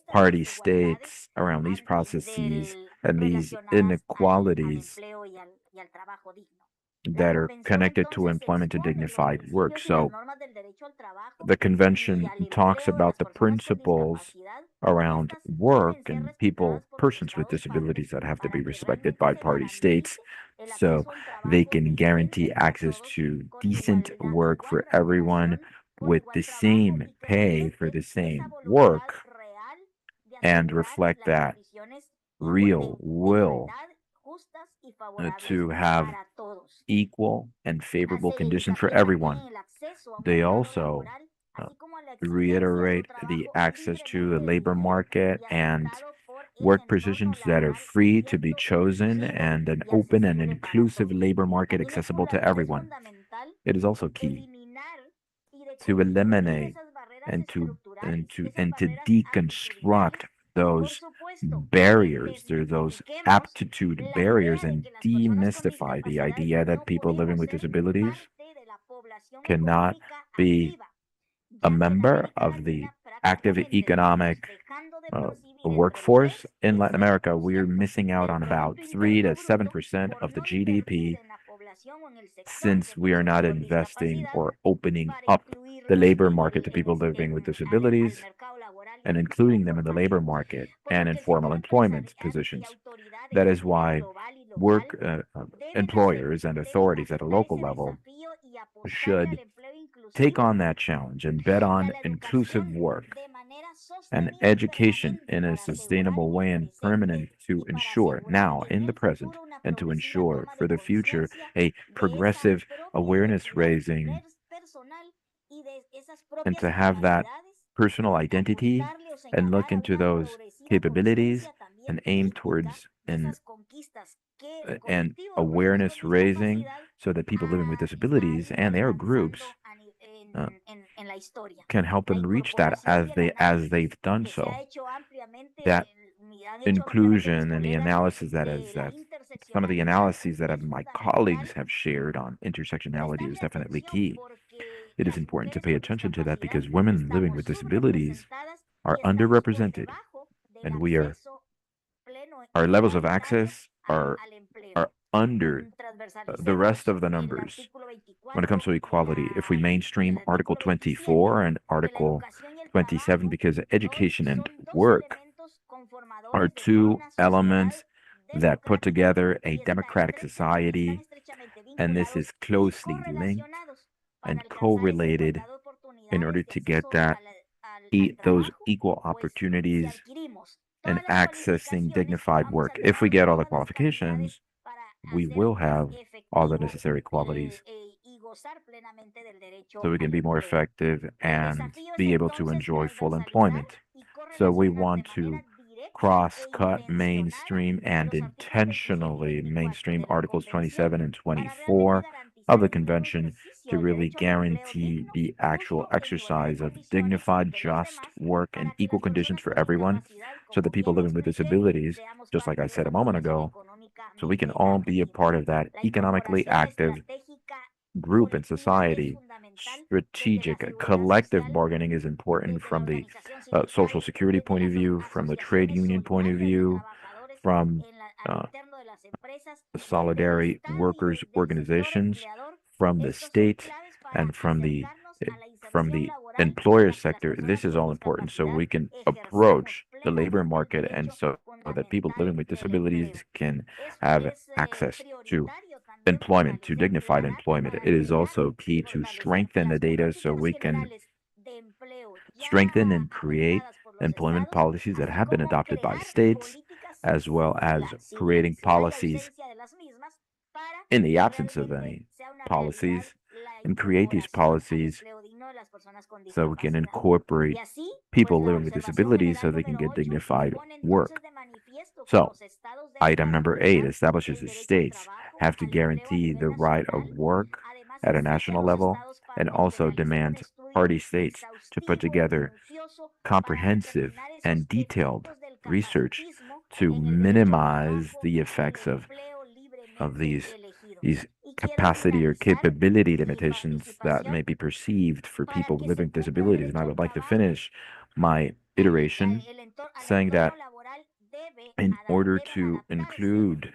party states around these processes and these inequalities that are connected to employment and dignified work. So the convention talks about the principles around work and persons with disabilities that have to be respected by party states so they can guarantee access to decent work for everyone with the same pay for the same work and reflect that real will to have equal and favorable conditions for everyone. They also reiterate the access to the labor market and work positions that are free to be chosen and an open and inclusive labor market accessible to everyone. It is also key to eliminate and to deconstruct those barriers, those aptitude barriers, and demystify the idea that people living with disabilities cannot be a member of the active economic workforce. In Latin America, we're missing out on about 3 to 7% of the GDP since we are not investing or opening up the labor market to people living with disabilities and including them in the labor market and in formal employment positions. That is why employers and authorities at a local level should take on that challenge and bet on inclusive work and education in a sustainable way and permanent to ensure now in the present and to ensure for the future a progressive awareness raising and to have that personal identity and look into those capabilities and aim towards and awareness raising so that people living with disabilities and their groups can help them reach that as they've done so. That inclusion and the analysis that some of the analyses that my colleagues have shared on intersectionality is definitely key. It is important to pay attention to that because women living with disabilities are underrepresented, and our levels of access are under the rest of the numbers when it comes to equality. If we mainstream Article 24 and Article 27, because education and work are two elements that put together a democratic society, and this is closely linked and correlated in order to get those equal opportunities and accessing dignified work. If we get all the qualifications, we will have all the necessary qualities so we can be more effective and be able to enjoy full employment. So we want to cross-cut, mainstream, and intentionally mainstream Articles 27 and 24 of the Convention to really guarantee the actual exercise of dignified, just work and equal conditions for everyone so that people living with disabilities, just like I said a moment ago, so we can all be a part of that economically active group in society. Strategic collective bargaining is important from the social security point of view, from the trade union point of view, from the solidarity workers organizations, from the state, and from the employer sector. This is all important so we can approach the labor market and so that people living with disabilities can have access to employment, to dignified employment. It is also key to strengthen the data so we can strengthen and create employment policies that have been adopted by states, as well as creating policies in the absence of any policies, and create these policies so we can incorporate people living with disabilities so they can get dignified work. So, item number 8 establishes that states have to guarantee the right of work at a national level and also demands party states to put together comprehensive and detailed research to minimize the effects of these capacity or capability limitations that may be perceived for people living with disabilities. And I would like to finish my iteration saying that in order to include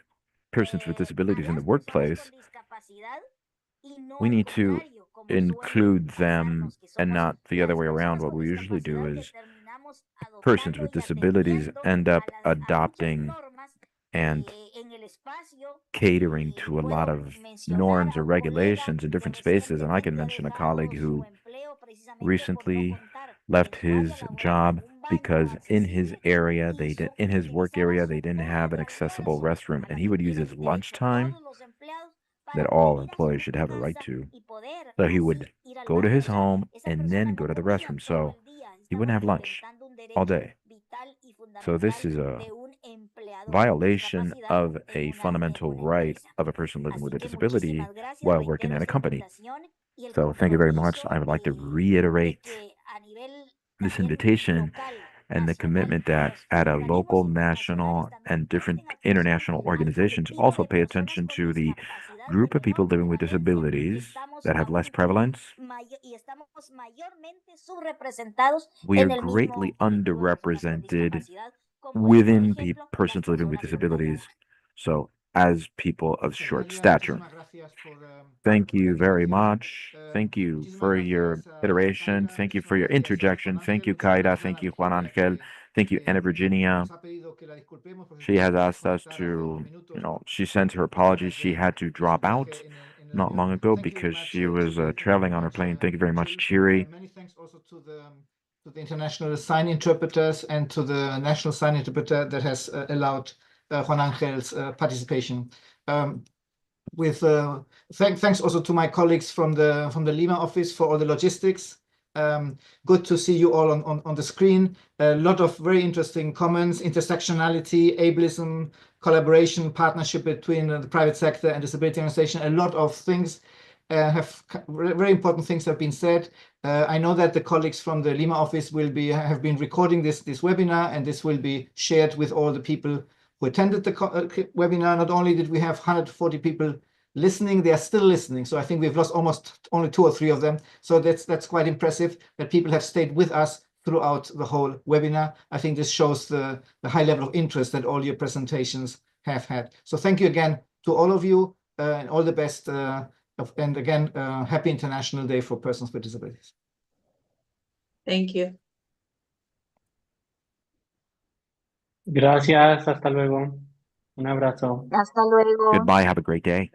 persons with disabilities in the workplace, we need to include them and not the other way around. What we usually do is persons with disabilities end up adopting and catering to a lot of norms or regulations in different spaces. And I can mention a colleague who recently left his job because in his area in his work area they didn't have an accessible restroom, and he would use his lunchtime that all employees should have a right to. So he would go to his home and then go to the restroom. So he wouldn't have lunch all day. So this is a violation of a fundamental right of a person living with a disability while working at a company. So thank you very much. I would like to reiterate this invitation and the commitment that at a local, national, and different international organizations also pay attention to the group of people living with disabilities that have less prevalence. We are greatly underrepresented within persons living with disabilities, so as people of short stature. Thank you very much. Thank you for your iteration. Thank you for your interjection. Thank you, Kaida. Thank you, Juan Angel. Thank you, Anna Virginia. She has asked us to, she sent her apologies. She had to drop out not long ago because she was traveling on her plane. Thank you very much, Chiri. Many thanks also to the international sign interpreters and to the national sign interpreter that has allowed Juan Angel's participation. Thanks also to my colleagues from the Lima office for all the logistics. Good to see you all on the screen. A lot of very interesting comments: intersectionality, ableism, collaboration, partnership between the private sector and disability organization. A lot of things very important things have been said. I know that the colleagues from the Lima office have been recording this webinar, and this will be shared with all the people who attended the webinar. Not only did we have 140 people listening, they are still listening. So I think we've lost almost only 2 or 3 of them. So that's quite impressive that people have stayed with us throughout the whole webinar. I think this shows the high level of interest that all your presentations have had. So thank you again to all of you, and all the best. And again, happy International Day for Persons with Disabilities. Thank you. Gracias, hasta luego. Un abrazo. Hasta luego. Goodbye. Have a great day.